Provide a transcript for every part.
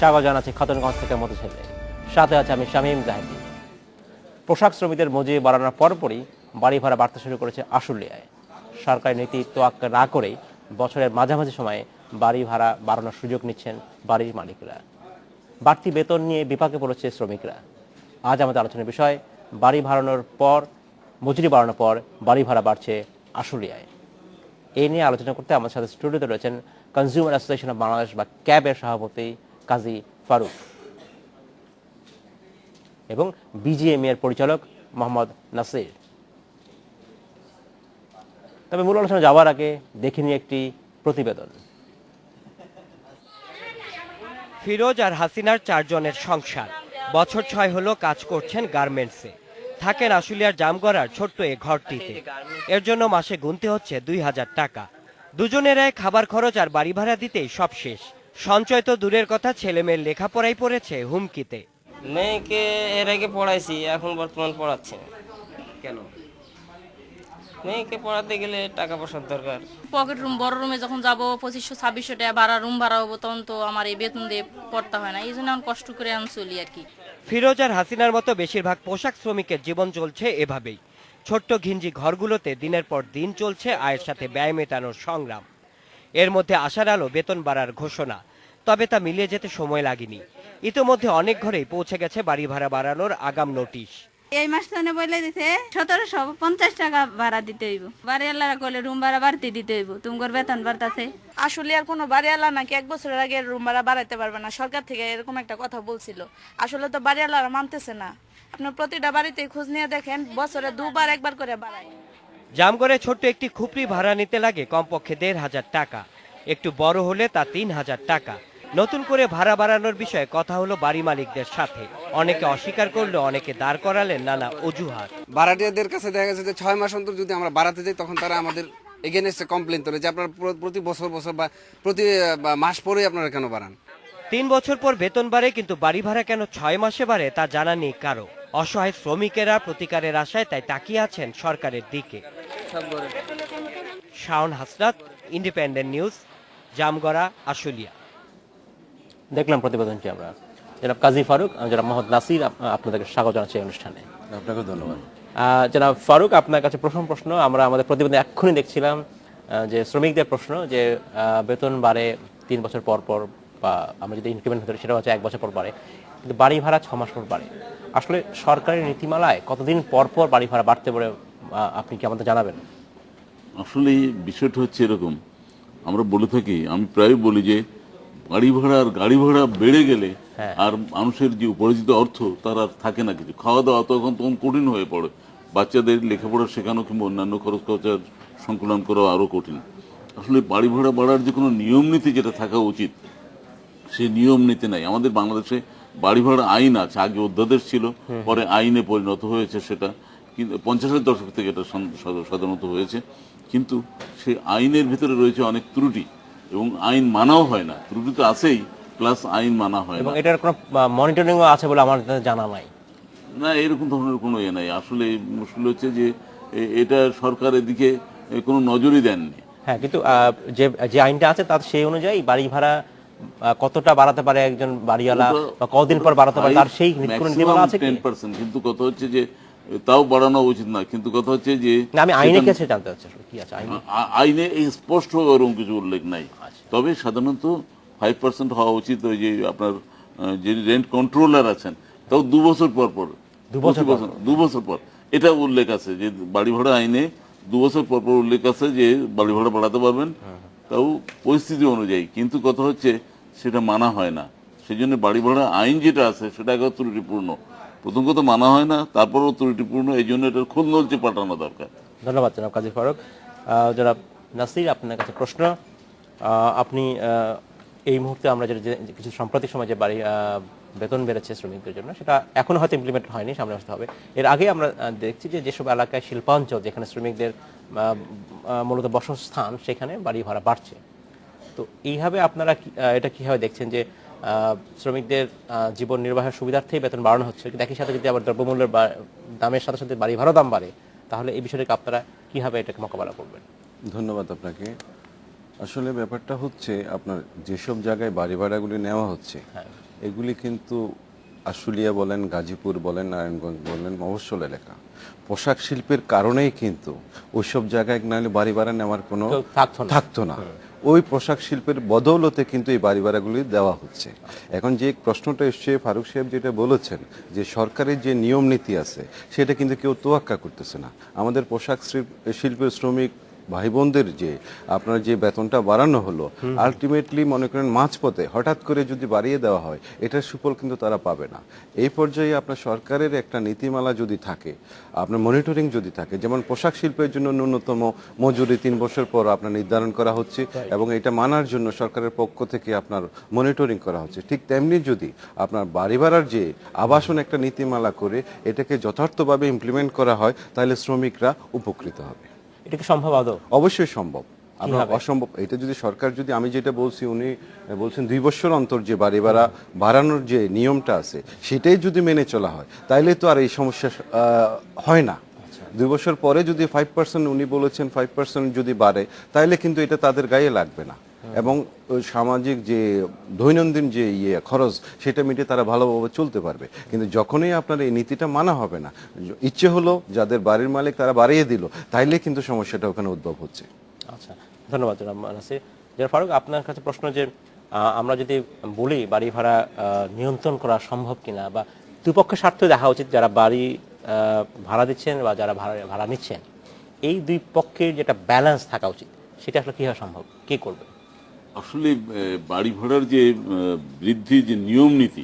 স্বাগত জানাচ্ছি খাতুনগঞ্জ থেকে মতো ছেলে, সাথে আছে আমি শামীম জাহিদি। পোশাক শ্রমিকদের মজুরি বাড়ানোর পরপরই বাড়ি ভাড়া বাড়তে শুরু করেছে আশুলিয়ায়। সরকারি নীতি তোয়াক্কা না করেই বছরের মাঝামাঝি সময়ে বাড়ি ভাড়া বাড়ানোর সুযোগ নিচ্ছেন বাড়ির মালিকরা। বাড়তি বেতন নিয়ে বিপাকে পড়েছে শ্রমিকরা। আজ আমাদের আলোচনার বিষয়, বাড়ি মজুরি বাড়ানোর পর বাড়ি ভাড়া বাড়ছে আশুলিয়ায়। এই নিয়ে আলোচনা করতে আমার সাথে স্টুডিওতে রয়েছেন কনজিউমার অ্যাসোসিয়েশন অব বাংলাদেশ বা ক্যাবের সভাপতি কাজী ফারুক এবং বিজিএমই এর পরিচালক মোহাম্মদ নাসির। তবে মূল আলোচনা যাওয়ার আগে দেখে নিয়ে একটি প্রতিবেদন। ফিরোজ আর হাসিনার 4 জনের সংসার। বছর 6 হলো কাজ করছেন গার্মেন্টসে, থাকেন আশুলিয়ার জামগড়ার ছোট্ট এ ঘরটিতে। এর জন্য মাসে গুনতে হচ্ছে 2000 টাকা। দুজনেরাই খাবার খরচ আর বাড়ি ভাড়া দিতেই সব শেষ। সঞ্চয় তো দূরের কথা, ছেলে মেয়ের লেখাপড়াই পড়েছে হুমকিতে। মেয়েকে এর আগে পড়াইছি, এখন বর্তমান পড়াচ্ছি না। কেন? মেয়েকে পড়াতে গেলে টাকা পয়সার দরকার। পকেট রুম বড় রুমে যখন যাবো 2500-2600 টাকা ভাড়া, রুম ভাড়া হবো, তখন তো আমার এই বেতন দিয়ে পড়তে হয় না, এই জন্য আমি কষ্ট করে আমি চলি আর কি। ফিরোজ আর হাসিনার মতো বেশিরভাগ পোশাক শ্রমিকের জীবন চলছে এভাবেই। ছোট্ট ঘিঞ্জি ঘরগুলোতে দিনের পর দিন চলছে আয়ের সাথে ব্যয় মেটানোর সংগ্রাম। এর মধ্যে আশার আলো বেতন বাড়ার ঘোষণা, তবে তা মিলিয়ে যেতে সময় লাগেনি। ইতোমধ্যে অনেক ঘরেই পৌঁছে গেছে বাড়ি ভাড়া বাড়ানোর আগাম নোটিশ। এই মাসখানে বলে দিছে 1750 টাকা ভাড়া দিতে হইব। বাড়িওয়ালারা কইলে রুম ভাড়া বাড়তি দিতে হইব, তোমার বেতন বাড়তাছে। আসলে আর কোনো বাড়িওয়ালা নাকি 1 বছরের আগে রুম ভাড়া বাড়াইতে পারবে না, সরকার থেকে এরকম একটা কথা বলছিল। আসলে তো বাড়িওয়ালারা মানতেছে না। আপনার প্রতিটা বাড়িতে খোঁজ নিয়ে দেখেন, বছরে দুবার একবার করে বাড়ায়। জামগড়ে ছোট্ট একটি খুপড়ি ভাড়া নিতে লাগে কমপক্ষে 1500 টাকা, একটু বড় হলে তা 3000 টাকা। নতুন করে ভাড়া বাড়ানোর বিষয়ে কথা হলো বাড়ি মালিকদের সাথে। অনেকে অস্বীকার করলে অনেকে দাঁড় করালেন নানা অজুহাত। ভাড়াটিয়াদের কাছে দেখা গেছে যে 6 মাস অন্তর যদি আমরা বাড়াতে যাই, তখন তারা আমাদের এগেনস্টে কমপ্লেন করে যে আপনারা প্রতি বছর বা প্রতি মাস পরেই আপনারা কেন বাড়ান। 3 বছর পর বেতন বাড়ে, কিন্তু বাড়ি ভাড়া কেন 6 মাসে বাড়ে তা জানা নেই কারো। অসহায় শ্রমিকেরা প্রতিকারের আশায় তাই তাকিয়ে আছেন সরকারের দিকে। Shaon Hasnat, independent news, Jamgora, Ashulia. দেখলাম প্রতিবেদনটি আমরা। জনাব কাজী ফারুক, জনাব মোহাম্মদ নাসির, আপনাদেরকে স্বাগত জানাচ্ছি এই অনুষ্ঠানে। আপনাকে ধন্যবাদ। জনাব ফারুক, আপনার কাছে প্রথম প্রশ্ন। আমরা আমাদের প্রতিবেদনে এক্ষুনি দেখছিলাম যে শ্রমিকদের প্রশ্ন যে বেতন বাড়ে 3 বছর পর পর, বা আমরা যদি ইনক্রিমেন্ট ধরি সেটা হচ্ছে 1 বছর পর বাড়ে, কিন্তু বাড়ি ভাড়া 6 মাস পর বাড়ে। আসলে সরকারি নীতিমালায় কতদিন পর পর বাড়ি ভাড়া বাড়তে পারে, আপনি কি আমাদের জানাবেন? আসলে বিষয়টা হচ্ছে এরকম, আমরা বলে থাকি, আমি প্রায় বলি যে বাড়ি ভাড়া আর গাড়ি ভাড়া বেড়ে গেলে আর মানুষের যে উপার্জিত অর্থ তার আর থাকে না কিছু। খাওয়া দাওয়া তখন কঠিন হয়ে পড়ে, বাচ্চাদের লেখাপড়া শেখানো কিংবা অন্যান্য খরচ খরচার সংকলন করা আরও কঠিন। আসলে বাড়ি ভাড়া বাড়ার যে কোনো নিয়ম নীতি যেটা থাকা উচিত, সেই নিয়ম নীতি নাই। আমাদের বাংলাদেশে বাড়ি ভাড়া আইন আছে, আগে অধ্যাদেশ ছিল, পরে আইনে পরিণত হয়েছে সেটা, কিন্তু 50-এর দশক থেকে এটা সাধারণত হয়েছে। কিন্তু সেই আইনের ভিতরে রয়েছে অনেক ত্রুটি এবং আইন মানাও হয় না। ত্রুটি তো আছেই, প্লাস আইন মানা হয় না। এবং এটার কোনো মনিটরিংও আছে বলে আমার জানা নাই। না, এরকম ধরনের কোনো নাই। আসলে মুশকিল হচ্ছে যে এটা সরকারের দিকে কোনো নজরই দেননি। হ্যাঁ, কিন্তু যে আইনটা আছে তার সেই অনুযায়ী বাড়ি ভাড়া কতটা বাড়াতে পারে একজন বাড়িওয়ালা, বা কতদিন পর বাড়াতে পারে তার সেই নীতিমালা আছে 10%। কিন্তু কথা হচ্ছে যে তাও বাড়ানো উচিত না। কিন্তু কথা হচ্ছে যে আমি আইনে কাছে জানতে চাচ্ছি কি আছে আইনে এই স্পষ্ট এরকম কিছু উল্লেখ নাই। তবে সাধারণত 5% হওয়া উচিত। ওই যে আপনার যে রেন্ট কন্ট্রোলার আছেন, তাও 2 বছর পর 2 বছর পর এটা উল্লেখ আছে যে বাড়ি ভাড়া আইনে 2 বছর পর উল্লেখ আছে যে বাড়ি ভাড়া বাড়াতে পারবেন, তাও পরিস্থিতি অনুযায়ী। কিন্তু কথা হচ্ছে সেটা মানা হয় না। সেই জন্য বাড়ি ভাড়া আইন যেটা আছে সেটা একবার ত্রুটিপূর্ণ। প্রথম কথা মানা হয় না, তারপরও ত্রুটিপূর্ণ। এই জন্য এটার খোলনলচে পাঠানো দরকার। ধন্যবাদ জনাব কাজী ফারুক। জনাব নাসির, আপনার কাছে প্রশ্ন। আপনি এই মুহূর্তে আমরা যে কিছু সাম্প্রতিক সময় যে বাড়ি বেতন বেড়েছে শ্রমিকদের জন্য, সেটা এখনো হয়তো ইমপ্লিমেন্ট হয়নি, সামনে আসতে হবে। এর আগে আমরা দেখছি যে যেসব এলাকায় শিল্পাঞ্চল, যেখানে শ্রমিকদের মূলত বসস্থান, সেখানে বাড়ি ভাড়া বাড়ছে। তো এইভাবে আপনারা এটা কীভাবে দেখছেন যে শ্রমিকদের জীবন নির্বাহের সুবিধার্থেই বেতন বাড়ানো হচ্ছে, কিন্তু একই সাথে যদি আবার দ্রব্যমূল্যের দামের সাথে সাথে বাড়ি ভাড়া দাম বাড়ে, তাহলে এই বিষয়টাকে আপনারা কীভাবে এটাকে মোকাবেলা করবেন? ধন্যবাদ আপনাকে। আসলে ব্যাপারটা হচ্ছে আপনার যেসব জায়গায় বাড়ি ভাড়াগুলি নেওয়া হচ্ছে এগুলি কিন্তু আশুলিয়া বলেন, গাজীপুর বলেন, নারায়ণগঞ্জ বলেন, মফস্বল এলাকা। পোশাক শিল্পের কারণেই কিন্তু ওইসব জায়গায় নাহলে বাড়ি ভাড়া নেওয়ার কোনো কেউ থাকতো না। ওই পোশাক শিল্পের বদৌলতে কিন্তু এই বাড়ি ভাড়াগুলি দেওয়া হচ্ছে। এখন যে প্রশ্নটা এসছে, ফারুক সাহেব যেটা বলেছেন যে সরকারের যে নিয়ম নীতি আছে সেটা কিন্তু কেউ তোয়াক্কা করতেছে না। আমাদের পোশাক শিল্পের শ্রমিক ভাই বোনদের যে আপনার যে বেতনটা বাড়ানো হলো, আলটিমেটলি মনে করেন মাঝপথে হঠাৎ করে যদি বাড়িয়ে দেওয়া হয় এটার সুফল কিন্তু তারা পাবে না। এই পর্যায়ে আপনার সরকারের একটা নীতিমালা যদি থাকে, আপনার মনিটরিং যদি থাকে, যেমন পোশাক শিল্পের জন্য ন্যূনতম মজুরি 3 বছর পর আপনার নির্ধারণ করা হচ্ছে এবং এটা মানার জন্য সরকারের পক্ষ থেকে আপনার মনিটরিং করা হচ্ছে, ঠিক তেমনি যদি আপনার বাড়ি ভাড়ার যে আবাসন একটা নীতিমালা করে এটাকে যথার্থভাবে ইমপ্লিমেন্ট করা হয় তাহলে শ্রমিকরা উপকৃত হবে। এটা কি সম্ভব আদৌ? অবশ্যই সম্ভব। আপনার অসম্ভব এটা যদি সরকার যদি, আমি যেটা বলছি, উনি বলছেন 2 বছর অন্তর যে বাড়ি ভাড়া বাড়ানোর যে নিয়মটা আছে সেটাই যদি মেনে চলা হয় তাইলে তো আর এই সমস্যা হয় না। 2 বছর পরে যদি 5%, উনি বলেছেন 5% যদি বাড়ে তাইলে কিন্তু এটা তাদের গায়ে লাগবে না এবং সামাজিক যে দৈনন্দিন যে খরচ সেটা মিটিয়ে তারা ভালোভাবে চলতে পারবে। কিন্তু যখনই আপনার এই নীতিটা মানা হবে না, ইচ্ছে হলো যাদের বাড়ির মালিক তারা বাড়িয়ে দিল, তাইলে কিন্তু সমস্যাটা ওখানে উদ্ভব হচ্ছে। আচ্ছা, ধন্যবাদ জনাব নাসির। জনাব ফারুক, আপনার কাছে প্রশ্ন যে আমরা যদি বলি বাড়ি ভাড়া নিয়ন্ত্রণ করা সম্ভব কিনা, বা দুপক্ষের স্বার্থ দেখা উচিত, যারা বাড়ি ভাড়া দিচ্ছেন বা যারা ভাড়া নিচ্ছেন, এই দুই পক্ষের যেটা ব্যালেন্স থাকা উচিত সেটা আসলে কীভাবে সম্ভব, কে করবে? আসলে বাড়ি ভাড়ার যে বৃদ্ধি যে নিয়ম নীতি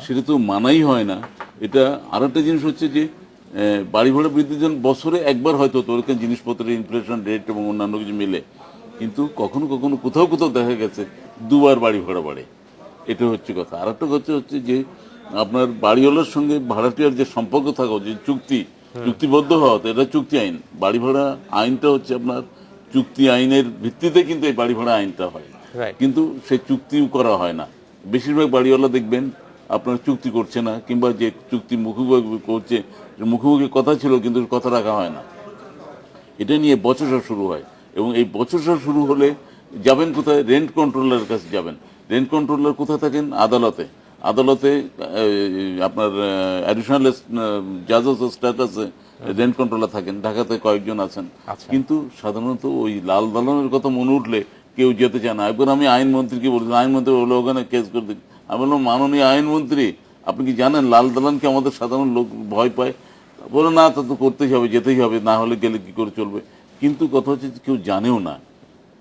সেটা তো মানাই হয় না। এটা আর একটা জিনিস হচ্ছে যে বাড়ি ভাড়া বৃদ্ধির জন্য বছরে একবার হয়তো তোরকে জিনিসপত্রের ইনফ্লেশন রেট এবং অন্যান্য কিছু মিলে, কিন্তু কখনো কখনো কোথাও কোথাও দেখা গেছে 2 বার বাড়ি ভাড়া বাড়ে। এটা হচ্ছে কথা। আর একটা কথা হচ্ছে যে আপনার বাড়িওয়ালার সঙ্গে ভাড়াটিয়ার যে সম্পর্ক থাকা, যে চুক্তিবদ্ধ হওয়া, এটা চুক্তি আইন। বাড়ি ভাড়া আইনটা হচ্ছে আপনার চুক্তি আইনের ভিত্তিতে কিন্তু এই বাড়ি ভাড়া আইনটা হয়, কিন্তু সে চুক্তিও করা হয় না। বেশিরভাগ বাড়িওয়ালা দেখবেন আপনার চুক্তি করছে না, কিংবা যে চুক্তি মুখোমুখি করছে, মুখোমুখি কথা ছিল কিন্তু কথা রাখা হয় না। এটা নিয়ে বচসা শুরু হয় এবং এই বচসা শুরু হলে যাবেন কোথায়? রেন্ট কন্ট্রোলারের কাছে যাবেন। রেন্ট কন্ট্রোলার কোথায় থাকেন? আদালতে। আদালতে আপনার অ্যাডিশনাল জাজেস স্ট্যাটাসে রেন্ট কন্ট্রোলার থাকেন, ঢাকাতে কয়েকজন আছেন। কিন্তু সাধারণত ওই লাল দালানের কথা মনে উঠলে কেউ যেতে চায় না। একবার আমি আইনমন্ত্রীকে বলেছিলাম, আইনমন্ত্রী বললো ওখানে কেস করে দিন। আমি বললাম, মাননীয় আইনমন্ত্রী, আপনি কি জানেন লাল দালানকে আমাদের সাধারণ লোক ভয় পায়? বলে না, তা তো করতেই হবে, যেতেই হবে, না হলে গেলে কি করে চলবে। কিন্তু কথা হচ্ছে কেউ জানেও না।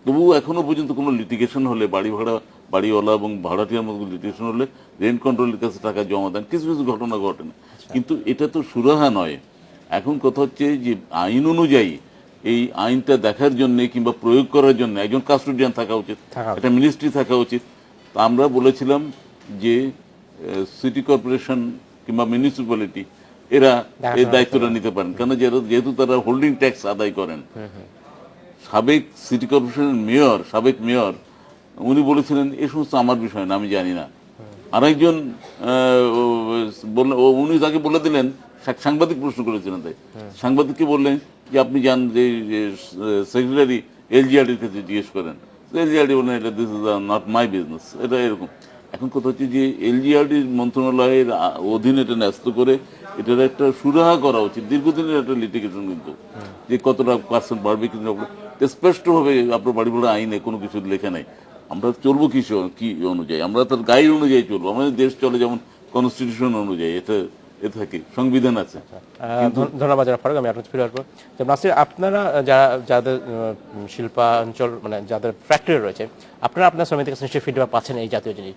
তবুও এখনো পর্যন্ত কোনো লিটিগেশন হলে, বাড়িওয়ালা এবং ভাড়াটিয়ার মধ্যে লিটিগেশন হলে রেন্ট কন্ট্রোলের কাছে টাকা জমা দেন। কিছু কিছু ঘটনা ঘটে না, কিন্তু এটা তো সুরাহা নয়। এখন কথা হচ্ছে যে আইন অনুযায়ী এই আইনটা দেখার জন্য কিংবা প্রয়োগ করার জন্য একজন কাস্টোডিয়ান থাকা উচিত, একটা মিনিস্ট্রি থাকা উচিত। তা আমরা বলেছিলাম যে সিটি কর্পোরেশন কিংবা মিউনিসিপ্যালিটি এরা এই দায়িত্বটা নিতে পারেন, কারণ যেহেতু তারা হোল্ডিং ট্যাক্স আদায় করেন। সাবেক সিটি কর্পোরেশনের সাবেক মেয়র উনি বলেছিলেন এ সমস্ত আমার বিষয় না, আমি জানি না। আরেকজন উনি তাকে বলে দিলেন, সাংবাদিক প্রশ্ন করেছিলেন, তাই সাংবাদিককে বললেন যে আপনি যান যে সেক্রেটারি এলজিআরডির কাছে জিজ্ঞেস করেন। এলজিআরডি বললেন এটা this is not my business. এটা এরকম। এখন কথা হচ্ছে যে এলজিআরডির মন্ত্রণালয়ের অধীনে এটা ন্যস্ত করে এটার একটা সুরাহা করা উচিত। দীর্ঘদিনের একটা লিটিগেশন, কিন্তু যে কতটা পার্সেন্ট বাড়বে কিন্তু স্পষ্টভাবে আপনার বাড়ি ভাড়া আইনে কোনো কিছু লেখা নেই। আমরা চলবো কি অনুযায়ী? আমরা তার গাইড অনুযায়ী চলবো। আমাদের দেশ চলে যেমন কনস্টিটিউশন অনুযায়ী, এটা থাকে, সংবিধান আছে। ধন্যবাদ জনাব ফারুক। আমি আপনার ফিরে আসবো। নাসির, আপনারা যাদের শিল্পাঞ্চল, মানে যাদের ফ্যাক্টরি রয়েছে, আপনারা আপনার শ্রমিকদের কাছে নিশ্চয়ই ফিডব্যাক পাচ্ছেন এই জাতীয় জিনিস।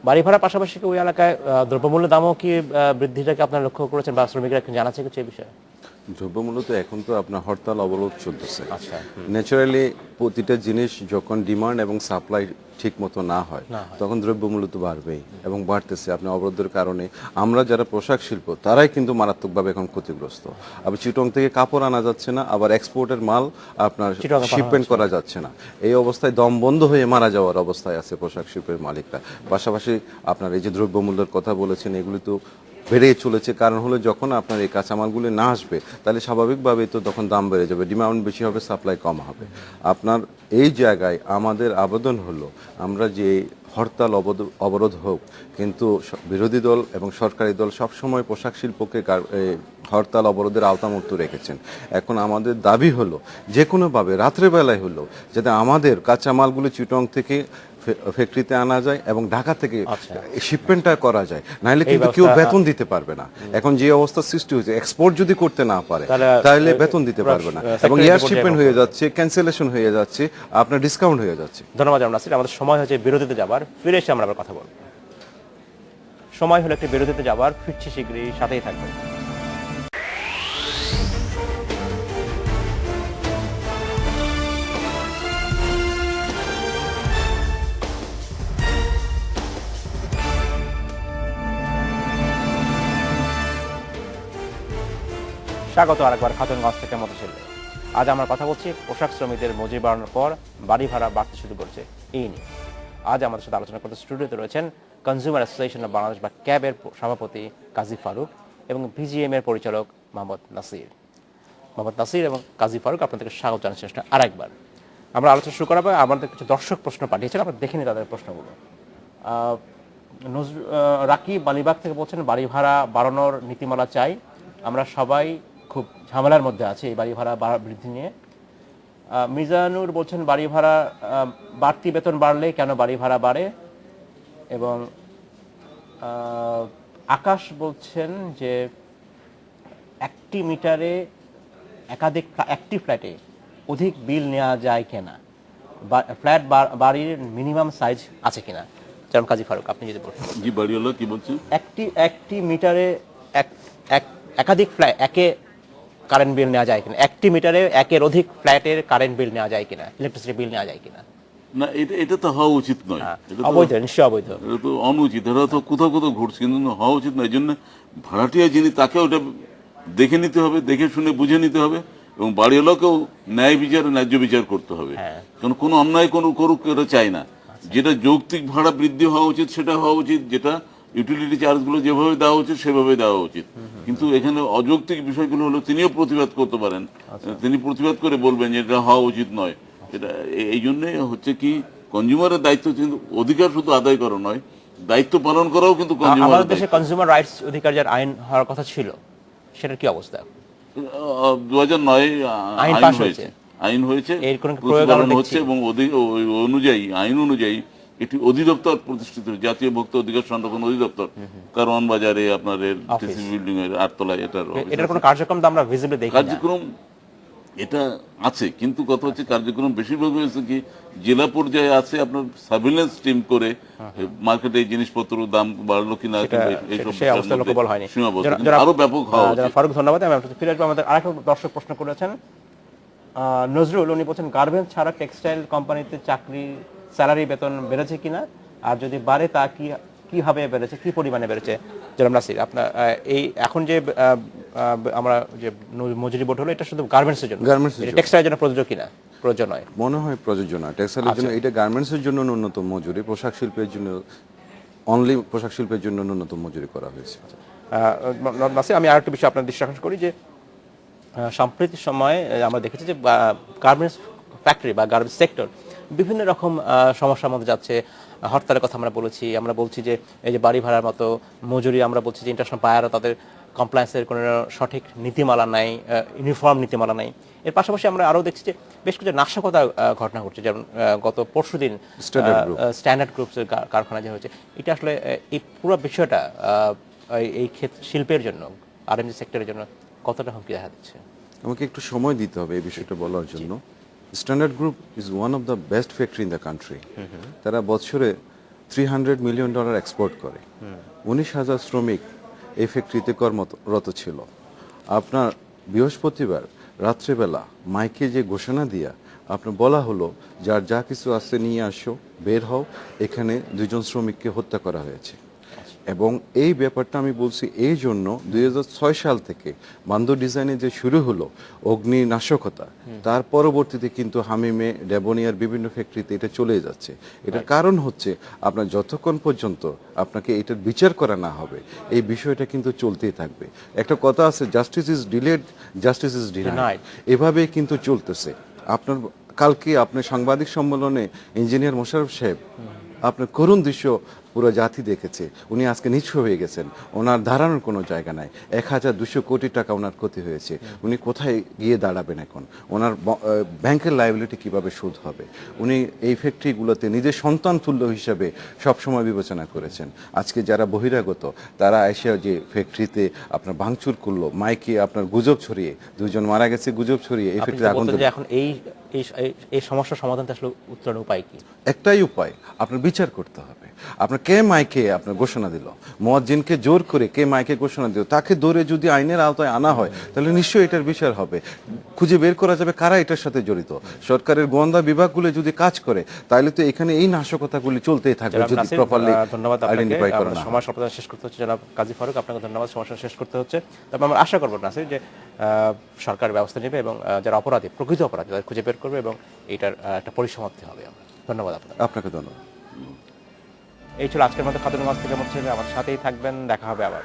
বাড়ি ভাড়ার পাশাপাশি ওই এলাকায় দ্রব্যমূল্যের দামও কি বৃদ্ধিটাকে আপনারা লক্ষ্য করেছেন বা শ্রমিকরা জানাচ্ছে কিছু এই বিষয়ে? দ্রব্যমূল্য তো এখন তো আপনার হরতাল অবরোধ চলতেছে। ন্যাচারালি প্রতিটা জিনিস যখন ডিমান্ড এবং সাপ্লাই ঠিক মতো না হয় তখন দ্রব্যমূল্য তো বাড়বেই এবং বাড়তেছে। আপনার অবরোধের কারণে আমরা যারা পোশাক শিল্প তারাই কিন্তু মারাত্মকভাবে এখন ক্ষতিগ্রস্ত। আবার চিটং থেকে কাপড় আনা যাচ্ছে না, আবার এক্সপোর্টের মাল আপনার শিপমেন্ট করা যাচ্ছে না। এই অবস্থায় দম বন্ধ হয়ে মারা যাওয়ার অবস্থায় আছে পোশাক শিল্পের মালিকরা। পাশাপাশি আপনার এই যে দ্রব্যমূল্যের কথা বলেছেন, এগুলি তো বেড়ে চলেছে। কারণ হলো যখন আপনার এই কাঁচামালগুলো না আসবে তাহলে স্বাভাবিকভাবেই তো তখন দাম বেড়ে যাবে, ডিমান্ড বেশি হবে, সাপ্লাই কম হবে। আপনার এই জায়গায় আমাদের আবেদন হলো আমরা যে হরতাল অবরোধ হোক, কিন্তু বিরোধী দল এবং সরকারি দল সবসময় পোশাক শিল্পকে হরতাল অবরোধের আওতামুক্ত রেখেছেন। এখন আমাদের দাবি হলো যে কোনোভাবে রাত্রেবেলায় হলো যাতে আমাদের কাঁচামালগুলো চিটং থেকে ফ্যাক্টরিতে আনা যায় এবং ঢাকা থেকে শিপমেন্টটা করা যায়, নাহলে কিন্তু কেউ বেতন দিতে পারবে না। এখন যে অবস্থা সৃষ্টি হয়েছে, এক্সপোর্ট যদি করতে না পারে তাহলে বেতন দিতে পারবে না, এবং এয়ার শিপমেন্ট হয়ে যাচ্ছে, ক্যান্সেলেশন হয়ে যাচ্ছে, আপনার ডিসকাউন্ট হয়ে যাচ্ছে। ধন্যবাদ জনাব নাসির। আমাদের সময় হয়েছে বিরতিতে যাবার, ফিরে এসে আমরা আবার কথা বলব। সময় হলো একটি বিরতিতে যাবার, ফিরছি শীঘ্রই, সাথেই থাকবেন। স্বাগত আরেকবার খাতুনগঞ্জ থেকে মতিঝিল। আজ আমরা কথা বলছি পোশাক শ্রমিকদের মজুরি বাড়ানোর পর বাড়ি ভাড়া বাড়তে শুরু করেছে এই নিয়ে। আজ আমাদের সাথে আলোচনা করতে স্টুডিওতে রয়েছেন কনজিউমার অ্যাসোসিয়েশন অফ বাংলাদেশ বা ক্যাবের সভাপতি কাজী ফারুক এবং বিজিএম এর পরিচালক মোহাম্মদ নাসির। মোহাম্মদ নাসির এবং কাজী ফারুক, আপনাদেরকে স্বাগত জানাচ্ছি আরেকবার। আমরা আলোচনা শুরু করার পর আমাদের কিছু দর্শক প্রশ্ন পাঠিয়েছেন, আমরা দেখে নিই তাদের প্রশ্নগুলো। রাকিব আলিবাগ থেকে বলছেন বাড়ি ভাড়া বাড়ানোর নীতিমালা চাই, আমরা সবাই খুব ঝামেলার মধ্যে আছে এই বাড়ি ভাড়া বৃদ্ধি নিয়ে। মিজানুর বলছেন বাড়ি ভাড়া বাড়তি বেতন বাড়লে কেন বাড়ি ভাড়া বাড়ে। এবং আকাশ বলছেন যে একটি মিটারে একটি ফ্ল্যাটে অধিক বিল নেওয়া যায় কিনা, ফ্ল্যাট বাড়ির মিনিমাম সাইজ আছে কিনা। যেমন কাজী ফারুক, আপনি যদি বলছেন। জি, বাড়িওয়ালা কি বলছেন? একটি মিটারে একাধিক ফ্ল্যাট একে কারেন্ট বিল নেওয়া যায় কিনা, একটি মিটারে একের অধিক ফ্ল্যাটের কারেন্ট বিল নেওয়া যায় কিনা, ইলেকট্রিসিটি বিল নেওয়া যায় কিনা। না, এটা তো হওয়া উচিত নয়, অবৈধ, নিশ্চয়ই অবৈধ, এটা তো অনুচিত, এটা তো কোথাও কোথাও ঘটছে, কিন্তু হওয়া উচিত নয়। এই জন্য ভাড়াটিয়া যিনি তাকে ওটা দেখে নিতে হবে, দেখে শুনে বুঝে নিতে হবে, এবং বাড়িওয়ালাকেও ন্যায় বিচার ন্যায্য বিচার করতে হবে। কারণ কোনো অন্যায় করুক এটা চাই না। যেটা যৌক্তিক ভাড়া বৃদ্ধি হওয়া উচিত সেটা হওয়া উচিত, যেটা ইউটিলিটি চার্জগুলো যেভাবে দেওয়া উচিত সেভাবে দেওয়া উচিত। কিন্তু এখানে অযৌক্তিক বিষয়গুলো হলো তিনিও প্রতিবাদ করতে পারেন, তিনি প্রতিবাদ করে বলবেন যে এটা হওয়া উচিত নয়। এটা এই জন্যে হচ্ছে কি, কনজিউমারের দায়িত্ব কিন্তু অধিকার শুধু আদায় করা নয়, দায়িত্ব পালন করাও কিন্তু আমাদের দেশে কনজিউমার রাইটস অধিকার যার আইন হওয়ার কথা ছিল, সেটার কি অবস্থা? 2009 আইন হয়েছে, প্রতিপালন হচ্ছে, এবং আইন অনুযায়ী একটি অধিদপ্তর প্রতিষ্ঠিত, জাতীয় ভোক্তা অধিকার সংরক্ষণ অধিদপ্তর, কারওয়ান বাজারে আপনার বিল্ডিং এর 8 তলায়। এটার কোনো কার্যক্রম তো আমরা ভিজিবলি দেখি না। কার্যক্রম এটা আছে, কিন্তু কথা হচ্ছে কার্যক্রম বেশিরভাগ হয়েছে কি জেলা পর্যায়ে আছে, আপনার সার্ভিলেন্স টিম করে মার্কেটে জিনিসপত্র দাম বাড়লো কিনা এইসব সীমাবদ্ধ, আরো ব্যাপক হওয়া উচিত। ফারুক, ধন্যবাদ। আমি ফিরে আসবো। আমাদের আরেকটা দর্শক প্রশ্ন করেছেন নজরুল, উনি বলছেন গার্মেন্টস ছাড়া টেক্সটাইল কোম্পানিতে চাকরি স্যালারি বেতন বেড়েছে কিনা, আর যদি বাড়ে তা কিভাবে বেড়েছে, কি পরিমাণে বেড়েছে। জনাব নাসির, আপনার এই এখন যে আমরা যে মজুরি বোর্ড হলো, এটা শুধু গার্মেন্টসের জন্য, টেক্সটাইলের জন্য প্রযোজ্য কিনা? প্রয়োজন নয়, মনে হয় প্রযোজ্য না টেক্সটাইলের জন্য। এটা গার্মেন্টসের জন্য ন্যূনতম মজুরি, পোশাক শিল্পের জন্য অনলি পোশাক শিল্পের জন্য ন্যূনতম মজুরি করা হয়েছে। নাসির, আমি আরেকটা বিষয় আপনার দৃষ্টি আকর্ষণ করি যে সাম্প্রতিক সময়ে আমরা দেখেছি যে গার্মেন্টস ফ্যাক্টরি বা গার্মেন্টস সেক্টর বিভিন্ন রকম সমস্যার মধ্যে যাচ্ছে। হরতালের কথা আমরা বলছি যে এই যে বাড়ি ভাড়ার মতো মজুরি, আমরা বলছি যে ইন্টারন্যাশনাল বায়াররা তাদের কমপ্লায়েন্সের কোনো সঠিক নীতিমালা নাই, ইউনিফর্ম নীতিমালা নাই। এর পাশাপাশি আমরা আরও দেখছি যে বেশ কিছু নাশকতার ঘটনা ঘটছে, যেমন গত পরশুদিন স্ট্যান্ডার্ড গ্রুপসের কারখানা যে হয়েছে। এটা আসলে এই পুরো বিষয়টা এই শিল্পের জন্য, আরএমজি সেক্টরের জন্য কতটা হুমকি দেখা দিচ্ছে? আমাকে একটু সময় দিতে হবে এই বিষয়টা বলার জন্য। Standard group is one of the best factory in the country. তারা বছরে $300 মিলিয়ন এক্সপোর্ট করে। 19,000 শ্রমিক এই ফ্যাক্টরিতে কর্মরত ছিল। আপনার বৃহস্পতিবার রাত্রেবেলা মাইকে যে ঘোষণা দিয়া আপনার বলা হলো যার যা কিছু আছে নিয়ে আসো, বের হও, এখানে 2 জন শ্রমিককে হত্যা করা হয়েছে। এবং এই ব্যাপারটা আমি বলছি এই জন্য 2006 সাল থেকে বান্দর ডিজাইনে যে শুরু হলো অগ্নি নাশকতা, তার পরবর্তীতে কিন্তু হামিমে ডেবোনিয়ার বিভিন্ন ফ্যাক্টরিতে এটা চলে যাচ্ছে। এটার কারণ হচ্ছে আপনার যতক্ষণ পর্যন্ত আপনাকে এটার বিচার করা না হবে এই বিষয়টা কিন্তু চলতেই থাকবে। একটা কথা আছে, justice is delayed, justice is denied, এভাবেই কিন্তু চলতেছে। আপনার কালকে আপনি সাংবাদিক সম্মেলনে ইঞ্জিনিয়ার মোশাররফ সাহেব আপনার করুণ দৃশ্য পুরো জাতি দেখেছে। উনি আজকে নিঃস্ব হয়ে গেছেন, ওনার দাঁড়ানোর কোনো জায়গা নাই। 1200 কোটি টাকা ওনার ক্ষতি হয়েছে। উনি কোথায় গিয়ে দাঁড়াবেন এখন? ওনার ব্যাংকের লায়াবিলিটি কিভাবে শোধ হবে? উনি এই ফ্যাক্টরিগুলোতে নিজের সন্তান তুল্য হিসাবে সবসময় বিবেচনা করেছেন। আজকে যারা বহিরাগত তারা এসে যে ফ্যাক্টরিতে আপনার ভাঙচুর করলো, মাইকে আপনার গুজব ছড়িয়ে, 2 জন মারা গেছে গুজব ছড়িয়ে এই ফ্যাক্টরি আগুন ধরে। এখন এই সমস্যার সমাধানটা আসলে উত্তরণের উপায় কি? একটাই উপায়, আপনার বিচার করতে হবে। আপনার কে মাইকে আপনার ঘোষণা দিল, মুয়াজ্জিনকে জোর করে কে মাইকে ঘোষণা দিল, তাকে ধরে যদি আইনের আওতায় আনা হয় তাহলে নিশ্চয়ই এটার বিচার হবে। খুঁজে বের করা যাবে কারা এটার সাথে জড়িত। সরকারের গোয়েন্দা বিভাগগুলো যদি কাজ করে তাহলে তো এখানে এই নাশকতাগুলি চলতেই থাকবে যদি প্রপারলি আইডেন্টিফাই করা না হয়। সময় সমাধান শেষ করতে হচ্ছে জনাব কাজী ফারুক, আপনাকে ধন্যবাদ। সমস্যা শেষ করতে হচ্ছে, তবে আমরা আশা করবো নাসির যে সরকার ব্যবস্থা নেবে এবং যারা অপরাধী, প্রকৃত অপরাধী তাদের খুঁজে বের করবে এবং এটার একটা পরিসমাপ্তি হবে। ধন্যবাদ আপনাকে ধন্যবাদ। এই ছিল আজকের মতো খাতুন মাছ থেকে আমার সাথেই থাকবেন, দেখা হবে আবার।